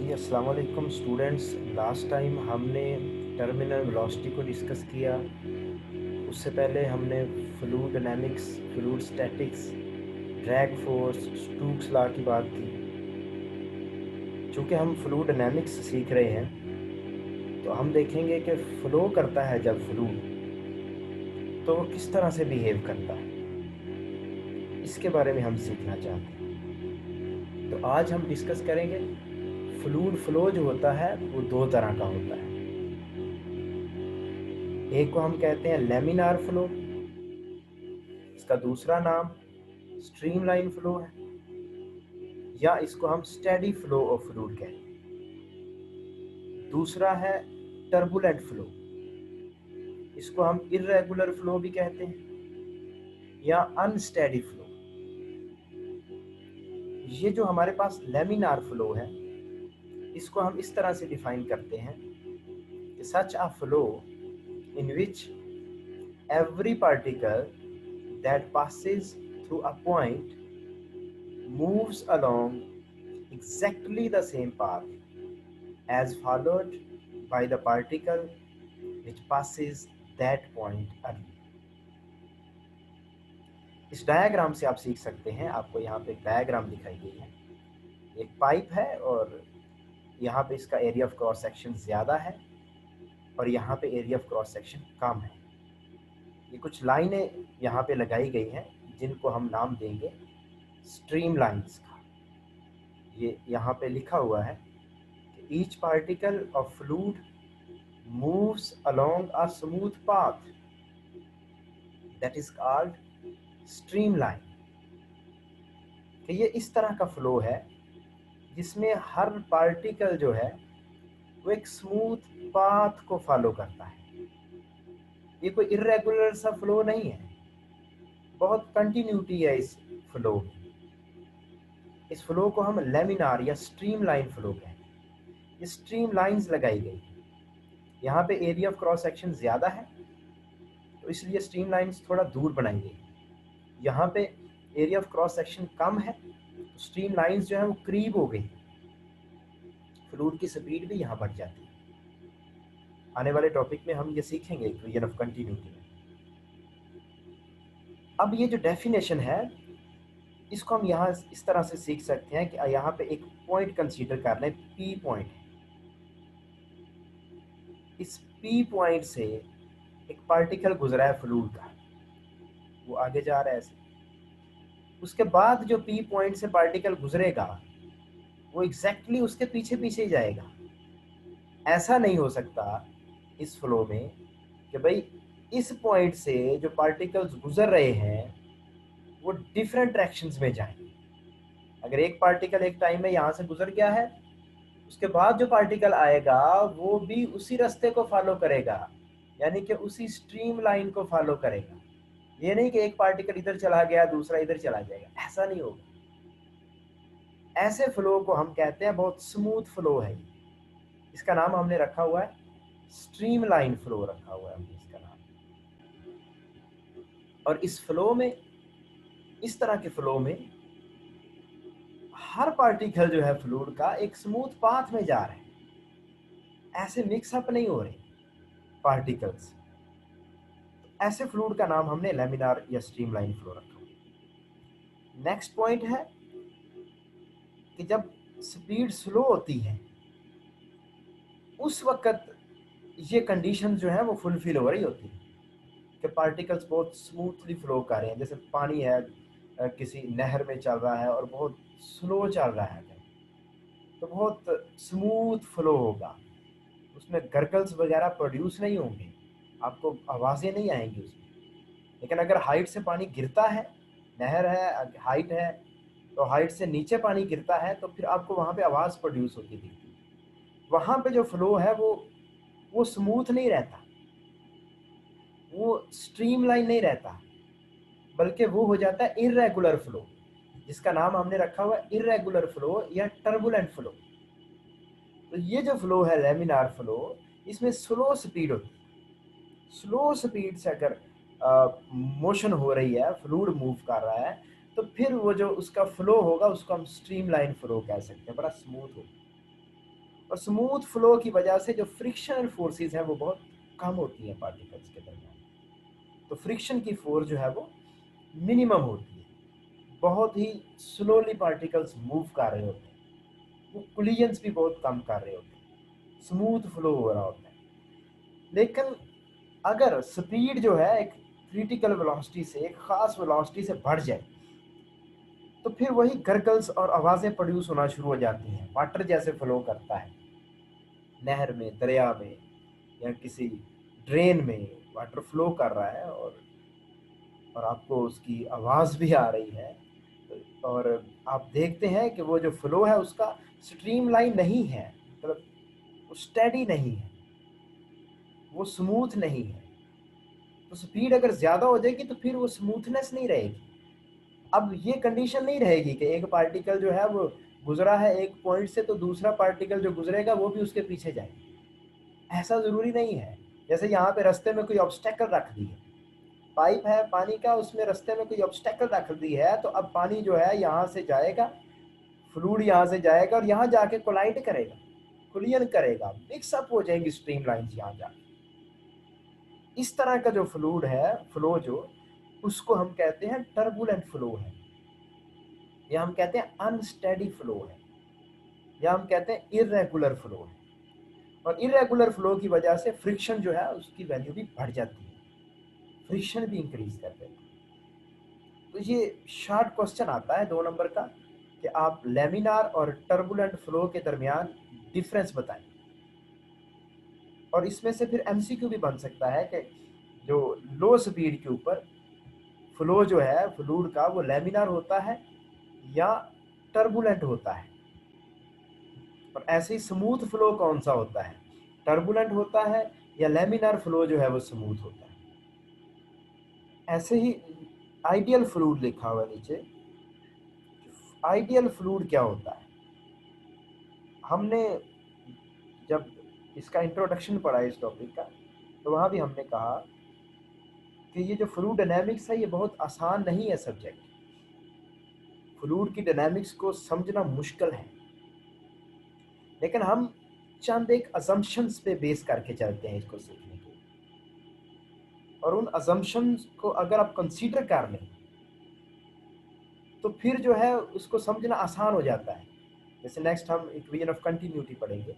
जी अस्सलाम वालेकुम students. Last time हमने टर्मिनल वेलोसिटी को डिस्कस किया। उससे पहले हमने fluid dynamics, fluid statics, drag force, Stokes law की बात की। चूँकि हम फ्लूइड डायनामिक्स सीख रहे हैं तो हम देखेंगे कि फ़्लो करता है जब फ्लूइड, तो वो किस तरह से बिहेव करता है, इसके बारे में हम सीखना चाहते हैं। तो आज हम डिस्कस करेंगे फ्लूइड फ्लो जो होता है वो दो तरह का होता है। एक को हम कहते हैं लेमिनार फ्लो, इसका दूसरा नाम स्ट्रीमलाइन फ्लो है, या इसको हम स्टेडी फ्लो ऑफ फ्लूइड कहते हैं। दूसरा है टर्बुलेंट फ्लो, इसको हम इर्रेगुलर फ्लो भी कहते हैं या अनस्टेडी फ्लो। ये जो हमारे पास लेमिनार फ्लो है, इसको हम इस तरह से डिफाइन करते हैं कि such a flow in which every particle that passes through a point moves along exactly the same path as followed by the particle which passes that point early। इस डायग्राम से आप सीख सकते हैं। आपको यहाँ पे एक डायग्राम दिखाई गई है। एक पाइप है और यहाँ पे इसका एरिया ऑफ क्रॉस सेक्शन ज़्यादा है और यहाँ पे एरिया ऑफ क्रॉस सेक्शन कम है। ये कुछ लाइनें यहाँ पे लगाई गई हैं जिनको हम नाम देंगे स्ट्रीम लाइन्स का। ये यहाँ पे लिखा हुआ है कि each particle of fluid moves along a smooth path that is called stream line. कि ये इस तरह का फ्लो है जिसमें हर पार्टिकल जो है वो एक स्मूथ पाथ को फॉलो करता है। ये कोई इर्रेगुलर सा फ्लो नहीं है, बहुत कंटिन्यूटी है इस फ्लो में। इस फ्लो को हम लेमिनार या स्ट्रीम लाइन फ्लो कहते हैं। ये स्ट्रीम लाइंस लगाई गई है। यहाँ पे एरिया ऑफ क्रॉस सेक्शन ज़्यादा है तो इसलिए स्ट्रीम लाइंस थोड़ा दूर बनाई गई। यहाँ पे एरिया ऑफ क्रॉस सेक्शन कम है तो स्ट्रीम लाइंस जो है वो करीब हो गई। फ्लूइड की स्पीड भी यहाँ बढ़ जाती है। आने वाले टॉपिक में हम ये सीखेंगे इक्वेशन ऑफ कंटिन्यूटी में। अब ये जो डेफिनेशन है इसको हम यहाँ इस तरह से सीख सकते हैं कि यहाँ पे एक पॉइंट कंसीडर कर लें, पी पॉइंट है। इस पी पॉइंट से एक पार्टिकल गुजरा है फ्लूइड का, वो आगे जा रहा है ऐसे। उसके बाद जो पी पॉइंट से पार्टिकल गुजरेगा वो एग्जैक्टली उसके पीछे पीछे ही जाएगा। ऐसा नहीं हो सकता इस फ्लो में कि भाई इस पॉइंट से जो पार्टिकल्स गुजर रहे हैं वो डिफरेंट डायरेक्शंस में जाएं। अगर एक पार्टिकल एक टाइम में यहाँ से गुजर गया है, उसके बाद जो पार्टिकल आएगा वो भी उसी रास्ते को फॉलो करेगा, यानी कि उसी स्ट्रीम लाइन को फॉलो करेगा। ये नहीं कि एक पार्टिकल इधर चला गया दूसरा इधर चला जाएगा, ऐसा नहीं होगा। ऐसे फ्लो को हम कहते हैं बहुत स्मूथ फ्लो है। इसका नाम हमने रखा हुआ है स्ट्रीम लाइन फ्लो रखा हुआ है हमने इसका नाम। और इस फ्लो में, इस तरह के फ्लो में हर पार्टिकल जो है फ्लूइड का एक स्मूथ पाथ में जा रहे हैं, ऐसे मिक्सअप नहीं हो रहे पार्टिकल्स। ऐसे फ्लूइड का नाम हमने लेमिनार या स्ट्रीमलाइन फ्लो रखा। नेक्स्ट पॉइंट है कि जब स्पीड स्लो होती है उस वक्त ये कंडीशन जो है वो फुलफिल हो रही होती है कि पार्टिकल्स बहुत स्मूथली फ्लो कर रहे हैं। जैसे पानी है, किसी नहर में चल रहा है और बहुत स्लो चल रहा है तो बहुत स्मूथ फ्लो होगा, उसमें गर्गल्स वगैरह प्रोड्यूस नहीं होंगे, आपको आवाज़ें नहीं आएंगी उसमें। लेकिन अगर हाइट से पानी गिरता है, नहर है, हाइट है, तो हाइट से नीचे पानी गिरता है तो फिर आपको वहाँ पे आवाज़ प्रोड्यूस होती दिखती है। वहाँ पे जो फ्लो है वो स्मूथ नहीं रहता, वो स्ट्रीमलाइन नहीं रहता, बल्कि वो हो जाता है इर्रेगुलर फ्लो, जिसका नाम हमने रखा हुआ है इर्रेगुलर फ्लो या टर्बुलेंट फ्लो। तो ये जो फ्लो है लेमिनार फ्लो, इसमें स्लो स्पीड होती है। स्लो स्पीड से अगर मोशन हो रही है, फ्लूइड मूव कर रहा है, तो फिर वो जो उसका फ्लो होगा उसको हम स्ट्रीमलाइन फ्लो कह सकते हैं, बड़ा स्मूथ हो। और स्मूथ फ्लो की वजह से जो फ्रिक्शनल फोर्सेस हैं वो बहुत कम होती हैं पार्टिकल्स के दरमियान। तो फ्रिक्शन की फोर्स जो है वो मिनिमम होती है, बहुत ही स्लोली पार्टिकल्स मूव कर रहे होते हैं, वो कोलिजन्स भी बहुत कम कर रहे होते हैं, स्मूथ फ्लो हो रहा होता है। लेकिन अगर स्पीड जो है एक क्रिटिकल वेलोसिटी से, एक खास वेलोसिटी से बढ़ जाए, तो फिर वही गर्गल्स और आवाज़ें प्रोड्यूस होना शुरू हो जाती हैं। वाटर जैसे फ्लो करता है नहर में, दरिया में या किसी ड्रेन में, वाटर फ्लो कर रहा है और आपको उसकी आवाज़ भी आ रही है। और आप देखते हैं कि वो जो फ्लो है उसका स्ट्रीम लाइन नहीं है, मतलब वो स्टेडी नहीं है, वो स्मूथ नहीं है। तो स्पीड अगर ज़्यादा हो जाएगी तो फिर वो स्मूथनेस नहीं रहेगी। अब ये कंडीशन नहीं रहेगी कि एक पार्टिकल जो है वो गुजरा है एक पॉइंट से तो दूसरा पार्टिकल जो गुजरेगा वो भी उसके पीछे जाएगा। ऐसा ज़रूरी नहीं है। जैसे यहाँ पे रास्ते में कोई ऑब्स्टेकल रख दी है, पाइप है पानी का, उसमें रास्ते में कोई ऑब्स्टेकल रख दी है, तो अब पानी जो है यहाँ से जाएगा, फ्लूइड यहाँ से जाएगा और यहाँ जाके कोलाइड करेगा, कोलिजन करेगा, मिक्सअप हो जाएंगी स्ट्रीम लाइन्स यहाँ जाके। इस तरह का जो फ्लूइड है, फ्लो जो, उसको हम कहते हैं टर्बुलेंट फ्लो है, या हम कहते हैं अनस्टेडी फ्लो है, या हम कहते हैं इरेगुलर फ्लो है। और इरेगुलर फ्लो की वजह से फ्रिक्शन जो है उसकी वैल्यू भी बढ़ जाती है, फ्रिक्शन भी इंक्रीज कर देती है। तो ये शॉर्ट क्वेश्चन आता है 2 नंबर का कि आप लेमिनार और टर्बुलेंट फ्लो के दरमियान डिफरेंस बताएं। और इसमें से फिर एमसीक्यू भी बन सकता है कि जो लो स्पीड के ऊपर फ्लो जो है फ्लूइड का, वो लेमिनार होता है या टर्बुलेंट होता है। और ऐसे ही स्मूथ फ्लो कौन सा होता है, टर्बुलेंट होता है या लेमिनार फ्लो जो है वो स्मूथ होता है। ऐसे ही आइडियल फ्लूइड लिखा हुआ नीचे। आइडियल फ्लूइड क्या होता है, हमने जब इसका इंट्रोडक्शन पढ़ा इस टॉपिक का, तो वहाँ भी हमने कहा कि ये जो फ्लूइड डायनामिक्स है ये बहुत आसान नहीं है सब्जेक्ट। फ्लूइड की डायनामिक्स को समझना मुश्किल है, लेकिन हम चंद एक असम्पशंस पे बेस करके चलते हैं इसको सीखने के। और उन असम्पशंस को अगर आप कंसीडर कर लें तो फिर जो है उसको समझना आसान हो जाता है। जैसे नेक्स्ट हम इक्वेशन ऑफ कंटिन्यूटी पढ़ेंगे,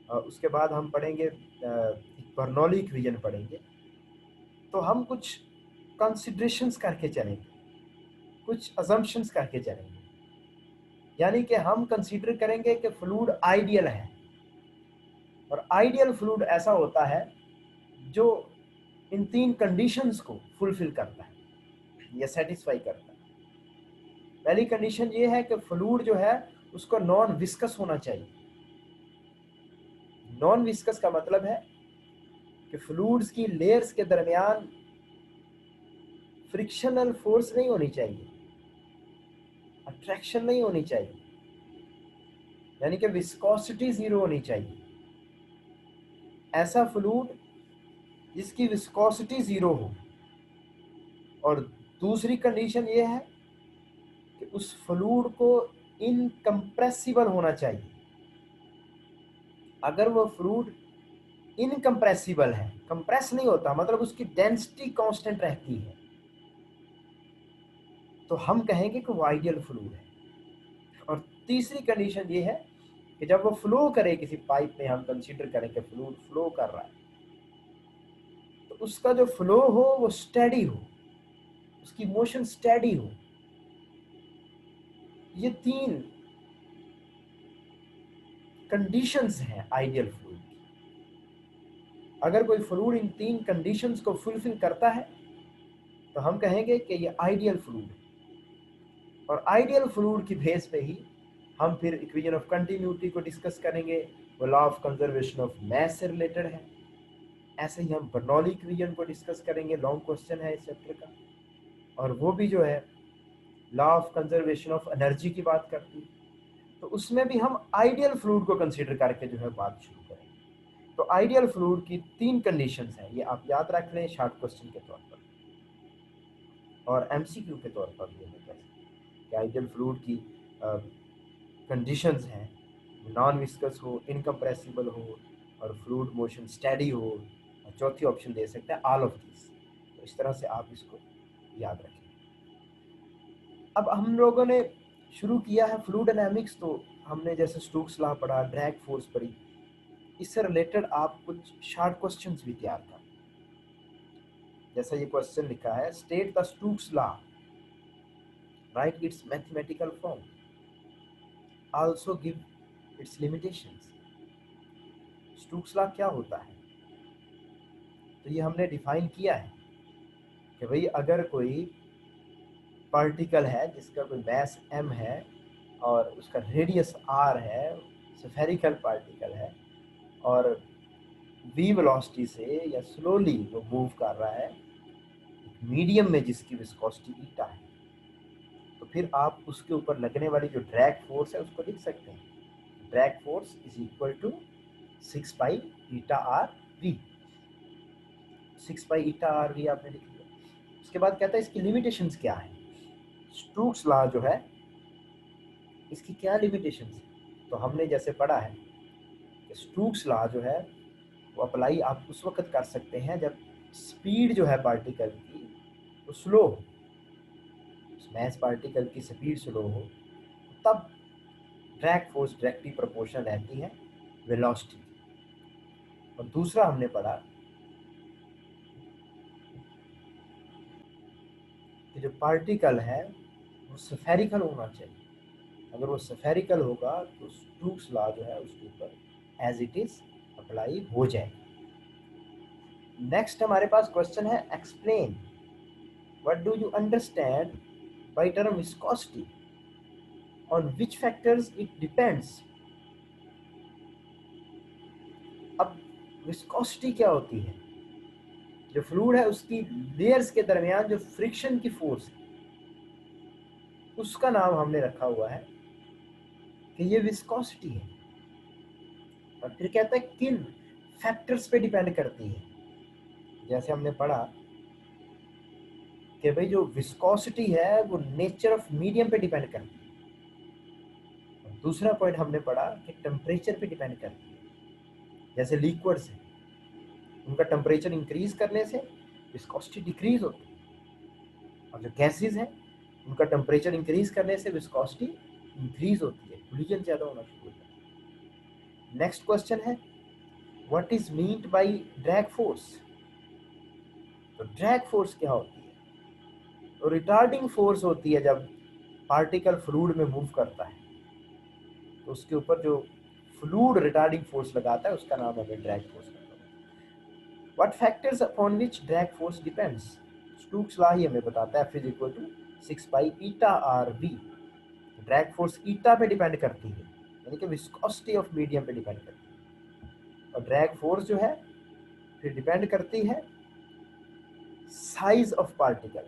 उसके बाद हम पढ़ेंगे बर्नौली इक्वेशन पढ़ेंगे। तो हम कुछ कंसिडरेशंस करके चलेंगे, कुछ असम्पशंस करके चलेंगे, यानी कि हम कंसीडर करेंगे कि फ्लूइड आइडियल है। और आइडियल फ्लूइड ऐसा होता है जो इन 3 कंडीशंस को फुलफिल करता है या सेटिस्फाई करता है। पहली कंडीशन ये है कि फ्लूइड जो है उसको नॉन विस्कस होना चाहिए। नॉन विस्कस का मतलब है कि फ्लूइड्स की लेयर्स के दरमियान फ्रिक्शनल फोर्स नहीं होनी चाहिए, अट्रैक्शन नहीं होनी चाहिए, यानी कि विस्कोसिटी 0 होनी चाहिए। ऐसा फ्लूइड जिसकी विस्कोसिटी 0 हो। और दूसरी कंडीशन ये है कि उस फ्लूइड को इनकम्प्रेसिबल होना चाहिए। अगर वो फ्लूइड इनकम्प्रेसिबल है, कंप्रेस नहीं होता, मतलब उसकी डेंसिटी कांस्टेंट रहती है, तो हम कहेंगे कि वो आइडियल फ्लूइड है। और तीसरी कंडीशन ये है कि जब वो फ्लो करे किसी पाइप में, हम कंसीडर करें कि फ्लूइड फ्लो कर रहा है, तो उसका जो फ्लो हो वो स्टेडी हो, उसकी मोशन स्टेडी हो। ये 3 कंडीशंस हैं आइडियल फ्लूइड की। अगर कोई फ्लूइड इन 3 कंडीशंस को फुलफिल करता है तो हम कहेंगे कि ये आइडियल फ्लूइड है। और आइडियल फ्लूइड की बेस पे ही हम फिर इक्वेशन ऑफ कंटिन्यूटी को डिस्कस करेंगे, वो law of conservation of mass से रिलेटेड है। ऐसे ही हम बर्नौली इक्वेशन को डिस्कस करेंगे, लॉन्ग क्वेश्चन है इस चैप्टर का, और वो भी जो है law of conservation of energy की बात करती है। तो उसमें भी हम आइडियल फ्लूइड को कंसीडर करके जो है बात शुरू करेंगे। तो आइडियल फ्लूइड की 3 कंडीशंस हैं, ये आप याद रख लें शॉर्ट क्वेश्चन के तौर पर और एमसीक्यू के तौर पर भी हमें कह सकते हैं कि आइडियल फ्लूइड की कंडीशंस हैं नॉन विस्कस हो, इनकम्प्रेसिबल हो और फ्लूइड मोशन स्टेडी हो। और चौथी ऑप्शन दे सकते हैं ऑल ऑफ दिस। तो इस तरह से आप इसको याद रखें। अब हम लोगों ने शुरू किया है फ्लूइड डायनामिक्स, तो हमने जैसे स्टोक्स लॉ पढ़ा, ड्रैग फोर्स पढ़ी, इससे रिलेटेड आप कुछ शॉर्ट क्वेश्चंस भी तैयार कर। जैसा ये क्वेश्चन लिखा है, state the Stokes law, right it's mathematical form, also give its limitations. Stokes law क्या होता है? तो ये हमने डिफाइन किया है कि भाई अगर कोई पार्टिकल है जिसका कोई मास m है और उसका रेडियस r है, स्फेरिकल पार्टिकल है, और v वेलोसिटी से या स्लोली वो मूव कर रहा है मीडियम में जिसकी विस्कोसिटी ईटा है, तो फिर आप उसके ऊपर लगने वाली जो ड्रैग फोर्स है उसको लिख सकते हैं। Drag force is equal to 6 pi eta are v. 6 pi eta are v आपने लिख लिया। उसके बाद कहता है इसकी लिमिटेशंस क्या है। स्टोक्स लॉ जो है इसकी क्या लिमिटेशंस है? तो हमने जैसे पढ़ा है कि स्टोक्स लॉ जो है वो अप्लाई आप उस वक्त कर सकते हैं जब स्पीड जो है पार्टिकल की वो स्लो हो, मैस पार्टिकल की स्पीड स्लो हो, तब ड्रैग फोर्स डायरेक्टली प्रोपोर्शनल रहती है वेलोसिटी। और दूसरा हमने पढ़ा कि जो पार्टिकल है वो स्फेरिकल होना चाहिए। अगर वो स्फेरिकल होगा तो स्टोक्स लॉ जो है उसके ऊपर एज इट इज अप्लाई हो जाएगा। नेक्स्ट हमारे पास क्वेश्चन है, explain what do you understand by term viscosity, on which factors it depends. अब विस्कोसिटी क्या होती है? जो फ्लूइड है उसकी लेयर्स के दरमियान जो फ्रिक्शन की फोर्स है उसका नाम हमने रखा हुआ है कि ये विस्कोसिटी है। और फिर कहता है किन फैक्टर्स पे डिपेंड करती है। जैसे हमने पढ़ा कि भाई जो विस्कोसिटी है वो नेचर ऑफ मीडियम पे डिपेंड करती है। और दूसरा पॉइंट हमने पढ़ा कि टेम्परेचर पे डिपेंड करती है। जैसे लिक्विड्स है, उनका टेम्परेचर इंक्रीज करने से विस्कोसिटी डिक्रीज होती है, और जो गैसेज हैं उनका टेम्परेचर इंक्रीज करने से विस्कोसिटी इंक्रीज होती है, कोलिजन ज़्यादा होना शुरू होता है। नेक्स्ट क्वेश्चन है, what is meant by drag force. तो ड्रैग फोर्स क्या होती है? तो रिटार्डिंग फोर्स होती है जब पार्टिकल फ्लूइड में मूव करता है तो उसके ऊपर जो फ्लूइड रिटार्डिंग फोर्स लगाता है उसका नाम हमें ड्रैग फोर्स है। What factors upon which drag force depends. Stokes law ही हमें बताता है F is equal to 6 pi eta are V. Drag force eta पे डिपेंड करती है, यानी कि विस्कोसिटी ऑफ मीडियम पे डिपेंड करती है। और ड्रैग फोर्स जो है फिर डिपेंड करती है size of particle.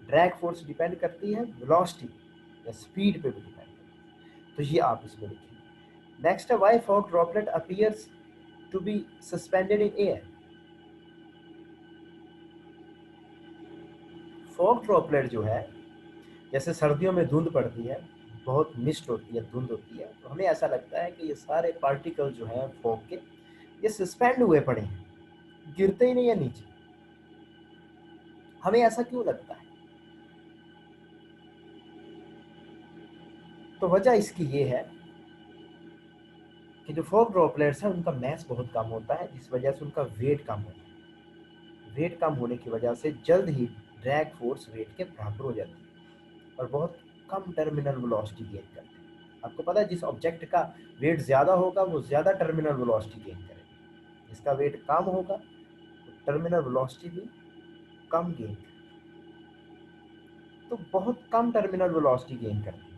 Drag force depend करती है वेलोसिटी या स्पीड पे भी डिपेंड करती है। तो ये आप इसमें लिखिए। नेक्स्ट है, why fog droplet appears to be suspended in air. Fog droplet जो है, जैसे सर्दियों में धुंध पड़ती है, बहुत मिस्ट होती है, धुंध होती है, तो हमें ऐसा लगता है कि ये सारे पार्टिकल जो हैं फॉग के, ये सस्पेंड हुए पड़े हैं, गिरते ही नहीं है नीचे। हमें ऐसा क्यों लगता है? तो वजह इसकी ये है कि जो फॉग ड्रॉपलेट्स हैं उनका मैस बहुत कम होता है, जिस वजह से उनका वेट कम होता है। वेट कम होने की वजह से जल्द ही ड्रैग फोर्स वेट के बराबर हो जाती है और बहुत कम टर्मिनल वेलोसिटी गेन करते हैं। आपको पता है जिस ऑब्जेक्ट का वेट ज़्यादा होगा वो ज़्यादा टर्मिनल वेलोसिटी गेन करेगा, जिसका वेट कम होगा तो टर्मिनल वेलोसिटी भी कम गेन करेगा। तो बहुत कम टर्मिनल वेलोसिटी गेन करते हैं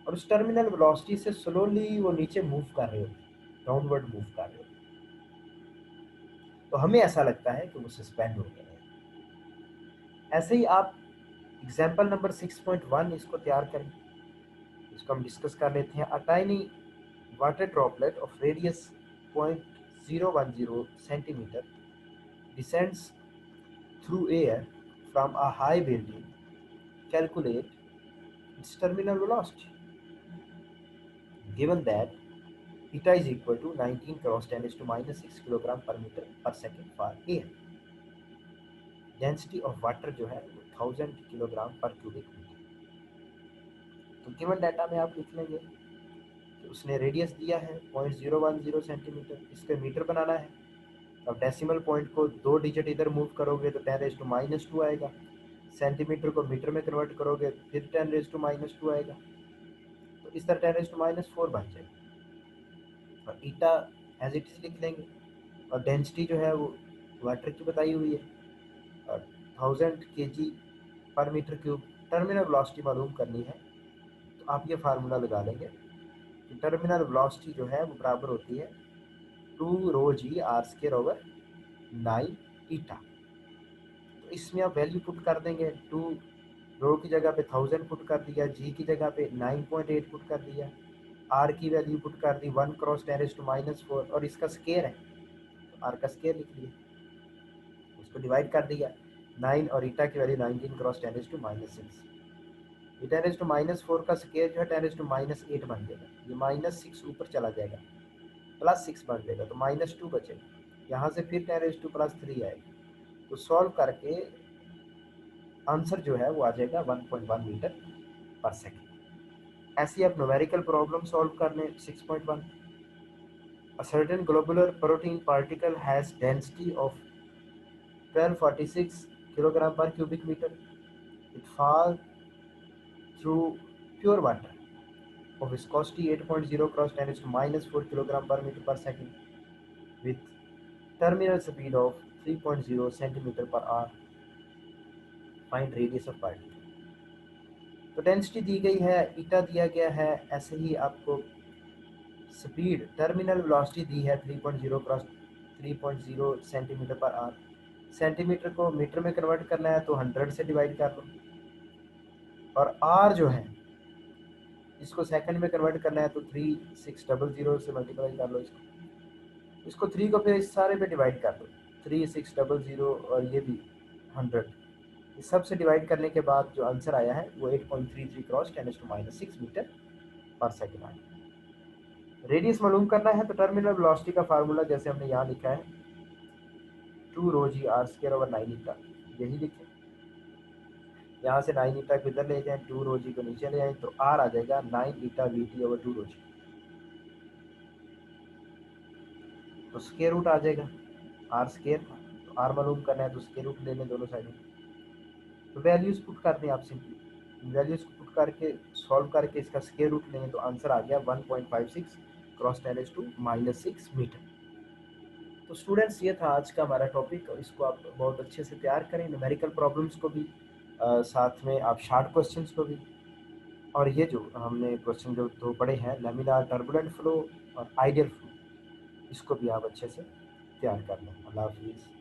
और उस टर्मिनल वेलोसिटी से स्लोली वो नीचे मूव कर रहे होते हैं, डाउनवर्ड मूव कर रहे होते हैं। तो हमें ऐसा लगता है कि वो सस्पेंड हो गए हैं। ऐसे ही आप एग्जाम्पल नंबर 6.1 इसको तैयार करें, इसको हम डिस्कस कर लेते हैं। A tiny water droplet of radius 0.010 centimeter descends through air from a high building. Calculate its terminal velocity. Given that eta is equal to 19 cross 10 is to minus 6 kilogram पर metre पर second for air. Density of water जो है वो 1000 kilogram पर cubic metre. तो given data में आप लिख लेंगे कि उसने रेडियस दिया है 0.010 सेंटीमीटर, इसके मीटर बनाना है। अब डेसिमल पॉइंट को 2 डिजिट इधर मूव करोगे तो 10⁻²⁻² आएगा, सेंटीमीटर को मीटर में कन्वर्ट करोगे फिर 10⁻² आएगा, तो इस तरह 10⁻⁴ बन जाएगा। और ईटा एज इट इज लिख लेंगे। और डेंसिटी जो है वो वाटर की बताई हुई है और 1000 kg पर मीटर क्यूब। टर्मिनल वेलोसिटी मालूम करनी है तो आप ये फार्मूला लगा लेंगे कि टर्मिनल वेलोसिटी जो है वो बराबर होती है 2ρg r² 9 ईटा। तो इसमें आप वैल्यू पुट कर देंगे। 2 रो की जगह पे 1000 पुट कर दिया, जी की जगह पे 9.8 पुट कर दिया, आर की वैल्यू पुट कर दी 1 क्रॉस 10⁻⁴ और इसका स्केयर है तो आर का स्केयर लिख लिया, उसको डिवाइड कर दिया। 9 और ईटा की वैल्यू 19 क्रॉस 10⁻⁶। ये 10⁻⁴ का स्केयर जो है 10⁻8 बन जाएगा, ये -6 ऊपर चला जाएगा, +6 बन जाएगा तो -2 बचेगा। यहाँ से फिर 10⁻3 आएगा। तो सॉल्व करके आंसर जो है वो आ जाएगा 1.1 मीटर पर सेकेंड। ऐसी आप न्यूमेरिकल प्रॉब्लम सॉल्व कर लें। 6.1 A certain globular protein particle has density of 1246 kilogram per cubic meter. It falls through pure water of viscosity 8.0 cross 10⁻⁴ kilogram per meter per second with terminal speed of 3.0 centimeter per hour. Find radius of particle. तो density दी गई है, ईटा दिया गया है, ऐसे ही आपको speed terminal velocity दी है 3.0 cross 3.0 centimetre per hour. Centimetre को मीटर में कन्वर्ट करना है तो 100 से डिवाइड कर लो, और आर जो है इसको सेकंड में कन्वर्ट करना है तो 3600 से मल्टीप्लाई कर लो। इसको 3 को फिर इस सारे पे डिवाइड कर दो, 3600 और ये भी 100, इस सब से डिवाइड करने के बाद जो आंसर आया है वो 8.33 क्रॉस 10⁻⁶ मीटर पर सेकेंड आया। रेडियस मालूम करना है तो टर्मिनल वेलोसिटी का फार्मूला जैसे हमने यहाँ लिखा है 2ρg r² 9 ईटा, यही लिखे। यहाँ से 9 ईटा को इधर ले जाएं, 2ρg को नीचे ले आए तो r आ जाएगा 9 ईटा vt/2ρg। तो स्क्वायर रूट आ जाएगा r स्क्वायर, तो r मालूम करना है तो स्क्वायर रूट ले लें दोनों साइड में। तो वैल्यूज पुट कर दें आप सिंपली, वैल्यूज को पुट करके सॉल्व करके इसका स्क्वायर रूट लेंगे तो आंसर आ गया 1.56 क्रॉस 10⁻⁻6 मीटर। तो स्टूडेंट्स ये था आज का हमारा टॉपिक, और इसको आप बहुत अच्छे से तैयार करें, न्यूमेरिकल प्रॉब्लम्स को भी साथ में आप शार्ट क्वेश्चंस को भी। और ये जो हमने क्वेश्चन जो 2 पढ़े हैं, लैमिनार टर्बुलेंट फ्लो और आइडियल फ्लो, इसको भी आप अच्छे से तैयार कर लें। अल्लाह हाफिज़।